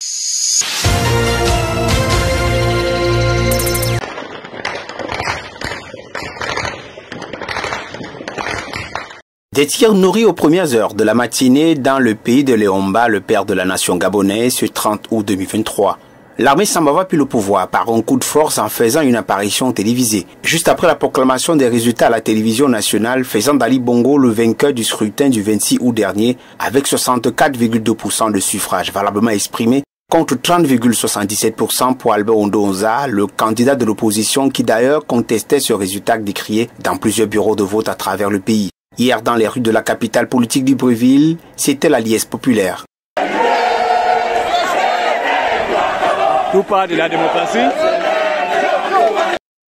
Des tirs nourris aux premières heures de la matinée dans le pays de Léomba, le père de la nation gabonaise, ce 30 août 2023. L'armée semble avoir pris le pouvoir par un coup de force en faisant une apparition télévisée. Juste après la proclamation des résultats à la télévision nationale, faisant d'Ali Bongo le vainqueur du scrutin du 26 août dernier, avec 64,2% de suffrages valablement exprimés, contre 30,77% pour Albert Ondonza, le candidat de l'opposition qui d'ailleurs contestait ce résultat décrié dans plusieurs bureaux de vote à travers le pays. Hier, dans les rues de la capitale politique du Libreville, c'était la liesse populaire. Tout part de la démocratie.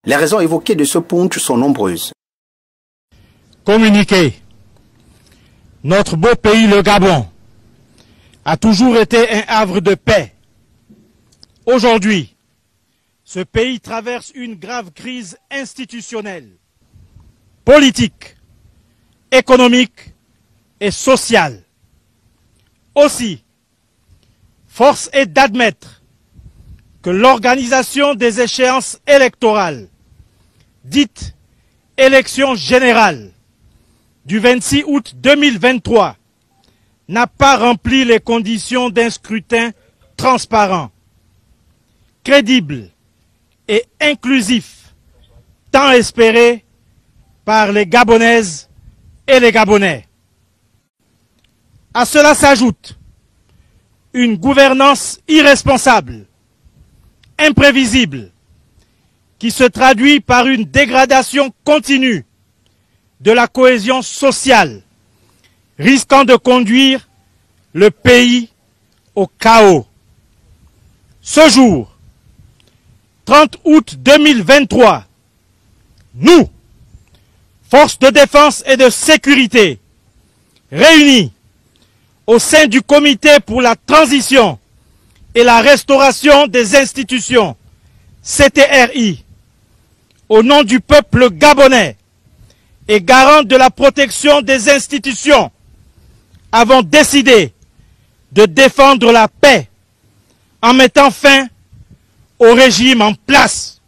Les raisons évoquées de ce punch sont nombreuses. Communiquer. Notre beau pays, le Gabon, a toujours été un havre de paix. Aujourd'hui, ce pays traverse une grave crise institutionnelle, politique, économique et sociale. Aussi, force est d'admettre que l'organisation des échéances électorales, dites élections générales, du 26 août 2023, n'a pas rempli les conditions d'un scrutin transparent, crédible et inclusif, tant espéré par les Gabonaises et les Gabonais. À cela s'ajoute une gouvernance irresponsable, imprévisible, qui se traduit par une dégradation continue de la cohésion sociale, risquant de conduire le pays au chaos. Ce jour, 30 août 2023, nous, forces de défense et de sécurité, réunis au sein du comité pour la transition et la restauration des institutions, CTRI, au nom du peuple gabonais et garant de la protection des institutions, avons décidé de défendre la paix en mettant fin au régime en place.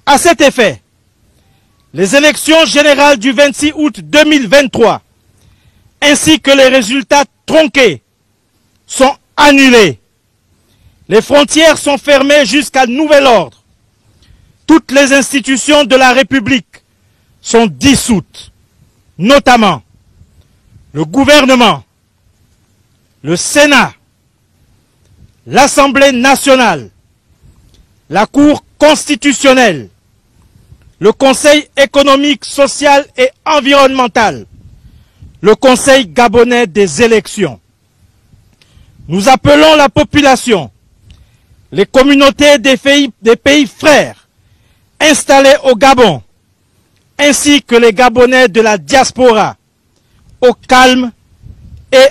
À cet effet, les élections générales du 26 août 2023, ainsi que les résultats tronqués, sont annulés. Les frontières sont fermées jusqu'à nouvel ordre. Toutes les institutions de la République sont dissoutes, notamment le gouvernement, le Sénat, l'Assemblée nationale, la Cour constitutionnelle, le Conseil économique, social et environnemental, le Conseil gabonais des élections. Nous appelons la population, les communautés des pays frères installés au Gabon, ainsi que les Gabonais de la diaspora, au calme et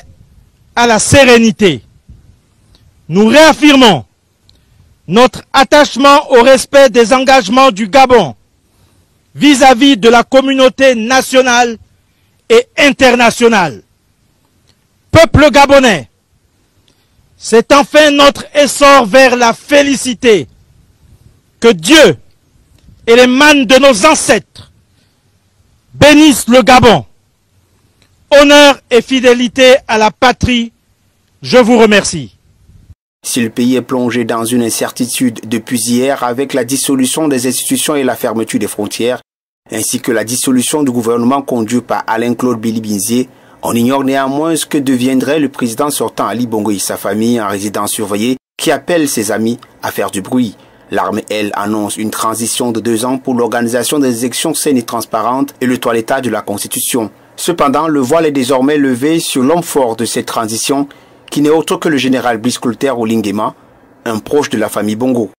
à la sérénité. Nous réaffirmons notre attachement au respect des engagements du Gabon vis-à-vis de la communauté nationale et internationale. Peuple gabonais, c'est enfin notre essor vers la félicité. Que Dieu et les mânes de nos ancêtres bénissent le Gabon. Honneur et fidélité à la patrie, je vous remercie. Si le pays est plongé dans une incertitude depuis hier avec la dissolution des institutions et la fermeture des frontières, ainsi que la dissolution du gouvernement conduit par Alain-Claude Billy-Binzié, on ignore néanmoins ce que deviendrait le président sortant Ali Bongo et sa famille en résidence surveillée qui appelle ses amis à faire du bruit. L'armée, elle, annonce une transition de 2 ans pour l'organisation des élections saines et transparentes et le toilettage de la Constitution. Cependant, le voile est désormais levé sur l'homme fort de cette transition qui n'est autre que le général Brice Clotaire Olinguema, un proche de la famille Bongo.